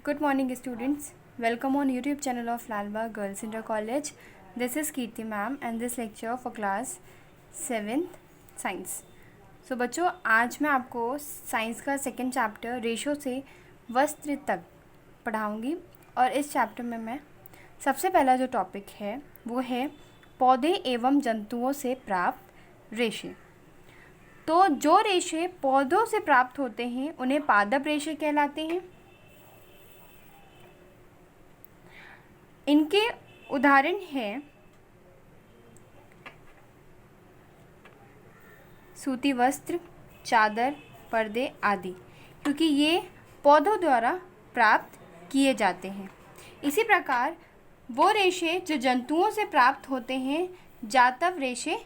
Good morning, students. Welcome on YouTube channel of Lalba Girls Inter College. This is Kirti ma'am and this lecture for class 7th Science. So बच्चों, आज मैं आपको science का second chapter ratio से वस्त्र तक पढ़ाऊंगी और इस चैप्टर में मैं सबसे पहला जो टॉपिक है वो है पौधे एवं जंतुओं से प्राप्त रेशे। तो जो रेशे पौधों से प्राप्त होते हैं उन्हें पादप रेशे कहलाते हैं। इनके उदाहरण हैं सूती वस्त्र, चादर, पर्दे आदि, क्योंकि ये पौधों द्वारा प्राप्त किए जाते हैं। इसी प्रकार वो रेशे जो जंतुओं से प्राप्त होते हैं जातव रेशे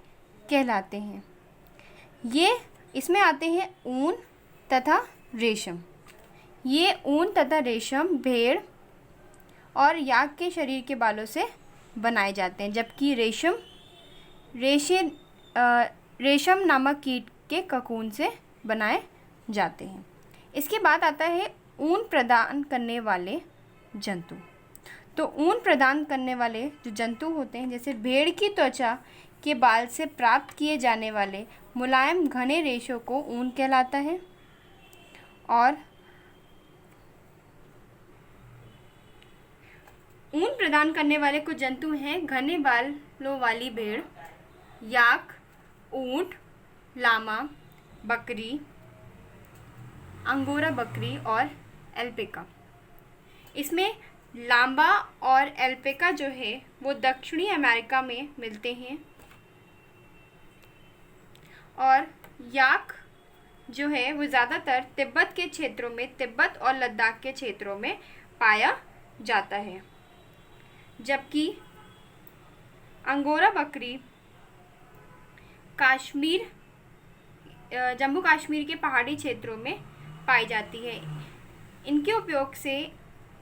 कहलाते हैं। ये इसमें आते हैं ऊन तथा रेशम। ये ऊन तथा रेशम भेड़ और याक के शरीर के बालों से बनाए जाते हैं, जबकि रेशम नामक कीट के ककून से बनाए जाते हैं। इसके बाद आता है ऊन प्रदान करने वाले जंतु। तो ऊन प्रदान करने वाले जो जंतु होते हैं, जैसे भेड़ की त्वचा के बाल से प्राप्त किए जाने वाले मुलायम घने रेशों को ऊन कहलाता है। और ऊन प्रदान करने वाले कुछ जंतु हैं घने बालों वाली भेड़, याक, ऊंट, लामा, बकरी, अंगोरा बकरी और एल्पेका। इसमें लामा और एल्पेका जो है वो दक्षिणी अमेरिका में मिलते हैं और याक जो है वो ज़्यादातर तिब्बत के क्षेत्रों में, तिब्बत और लद्दाख के क्षेत्रों में पाया जाता है, जबकि अंगोरा बकरी जम्मू कश्मीर के पहाड़ी क्षेत्रों में पाई जाती है। इनके उपयोग से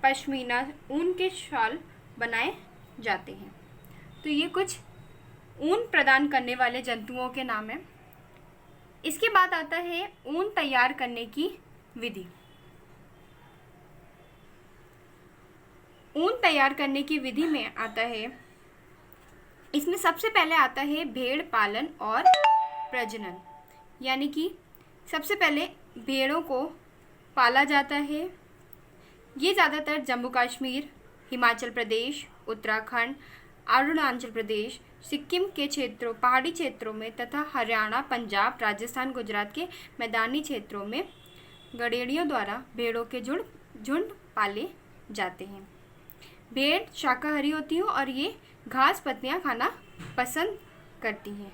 पश्मीना ऊन के शॉल बनाए जाते हैं। तो ये कुछ ऊन प्रदान करने वाले जंतुओं के नाम हैं। इसके बाद आता है ऊन तैयार करने की विधि। ऊन तैयार करने की विधि में आता है, इसमें सबसे पहले आता है भेड़ पालन और प्रजनन, यानी कि सबसे पहले भेड़ों को पाला जाता है। ये ज़्यादातर जम्मू कश्मीर, हिमाचल प्रदेश, उत्तराखंड, अरुणाचल प्रदेश, सिक्किम के क्षेत्रों, पहाड़ी क्षेत्रों में तथा हरियाणा, पंजाब, राजस्थान, गुजरात के मैदानी क्षेत्रों में गड़ेड़ियों द्वारा भेड़ों के झुंड पाले जाते हैं। भेड़ शाकाहारी होती हैं और ये घास पत्तियां खाना पसंद करती हैं।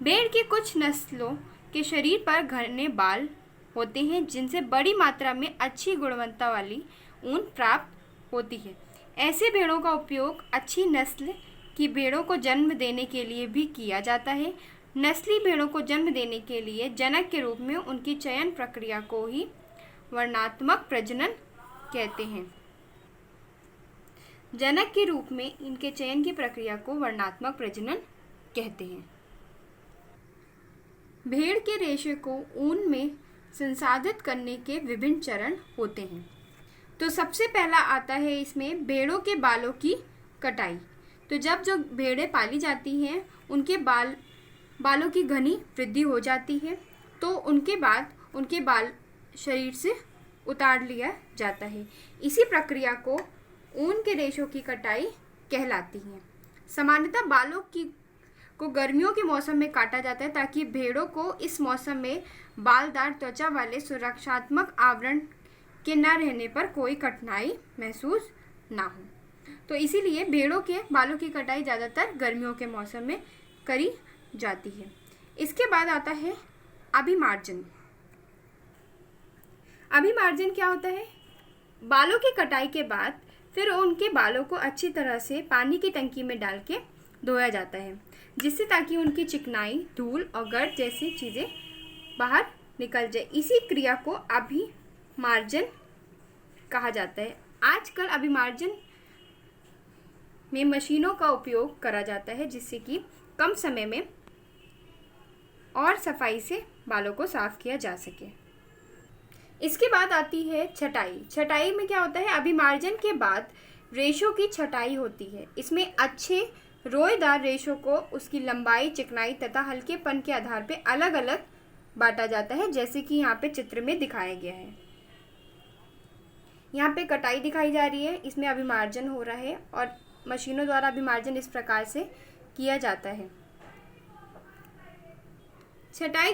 भेड़ की कुछ नस्लों के शरीर पर घने बाल होते हैं, जिनसे बड़ी मात्रा में अच्छी गुणवत्ता वाली ऊन प्राप्त होती है। ऐसे भेड़ों का उपयोग अच्छी नस्ल की भेड़ों को जन्म देने के लिए भी किया जाता है। नस्ली भेड़ों को जन्म देने के लिए जनक के रूप में उनकी चयन प्रक्रिया को ही वर्णात्मक प्रजनन कहते हैं। जनक के रूप में इनके चयन की प्रक्रिया को वर्णात्मक प्रजनन कहते हैं। भेड़ के रेशे को ऊन में संसाधित करने के विभिन्न चरण होते हैं। तो सबसे पहला आता है इसमें भेड़ों के बालों की कटाई। तो जब जो भेड़ें पाली जाती हैं उनके बालों की घनी वृद्धि हो जाती है, तो उनके बाद उनके बाल शरीर से उतार लिया जाता है। इसी प्रक्रिया को ऊन के रेशों की कटाई कहलाती है। सामान्यतः बालों को गर्मियों के मौसम में काटा जाता है, ताकि भेड़ों को इस मौसम में बालदार त्वचा वाले सुरक्षात्मक आवरण के न रहने पर कोई कठिनाई महसूस ना हो। तो इसीलिए भेड़ों के बालों की कटाई ज़्यादातर गर्मियों के मौसम में करी जाती है। इसके बाद आता है अभिमार्जन। अभिमार्जन क्या होता है? बालों की कटाई के बाद फिर उनके बालों को अच्छी तरह से पानी की टंकी में डाल के धोया जाता है, जिससे ताकि उनकी चिकनाई, धूल और गर्द जैसी चीज़ें बाहर निकल जाए। इसी क्रिया को अभिमार्जन कहा जाता है। आजकल अभिमार्जन में मशीनों का उपयोग करा जाता है, जिससे कि कम समय में और सफाई से बालों को साफ किया जा सके। इसके बाद आती है छटाई। छटाई में क्या होता है, अभिमार्जन के बाद रेशों की छटाई होती है। इसमें अच्छे रोएदार रेशों को उसकी लंबाई, चिकनाई तथा हल्केपन के आधार पर अलग अलग बांटा जाता है, जैसे कि यहाँ पे चित्र में दिखाया गया है। यहाँ पे कटाई दिखाई जा रही है, इसमें अभिमार्जन हो रहा है और मशीनों द्वारा अभिमार्जन इस प्रकार से किया जाता है। छटाई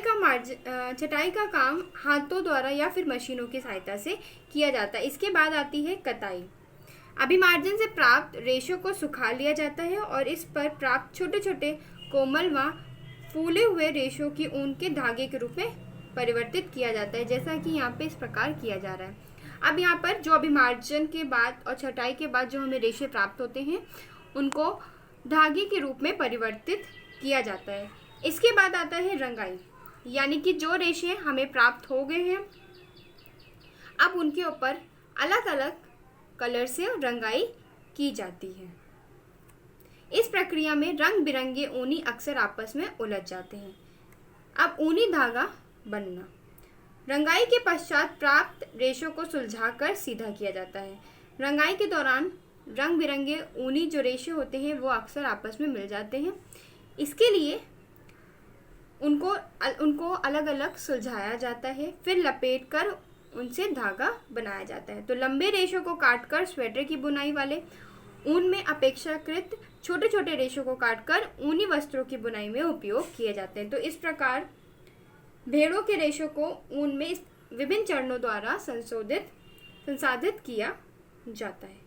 का काम हाथों द्वारा या फिर मशीनों की सहायता से किया जाता है। इसके बाद आती है कताई। अभिमार्जन से प्राप्त रेशों को सुखा लिया जाता है और इस पर प्राप्त छोटे छोटे कोमल व फूले हुए रेशों की ऊन के धागे के रूप में परिवर्तित किया जाता है, जैसा कि यहाँ पे इस प्रकार किया जा रहा है। अब यहाँ पर जो अभिमार्जन के बाद और छटाई के बाद जो हमें रेशे प्राप्त होते हैं उनको धागे के रूप में परिवर्तित किया जाता है। इसके बाद आता है रंगाई, यानी कि जो रेशे हमें प्राप्त हो गए हैं अब उनके ऊपर अलग अलग कलर से रंगाई की जाती है। इस प्रक्रिया में रंग बिरंगे ऊनी अक्सर आपस में उलझ जाते हैं। अब ऊनी धागा बनना। रंगाई के पश्चात प्राप्त रेशों को सुलझाकर सीधा किया जाता है। रंगाई के दौरान रंग बिरंगे ऊनी जो रेशे होते हैं वो अक्सर आपस में मिल जाते हैं। इसके लिए उनको अलग अलग सुलझाया जाता है, फिर लपेटकर उनसे धागा बनाया जाता है। तो लंबे रेशों को काटकर स्वेटर की बुनाई वाले ऊन में अपेक्षाकृत छोटे छोटे रेशों को काटकर ऊनी वस्त्रों की बुनाई में उपयोग किए जाते हैं। तो इस प्रकार भेड़ों के रेशों को ऊन में विभिन्न चरणों द्वारा संसाधित किया जाता है।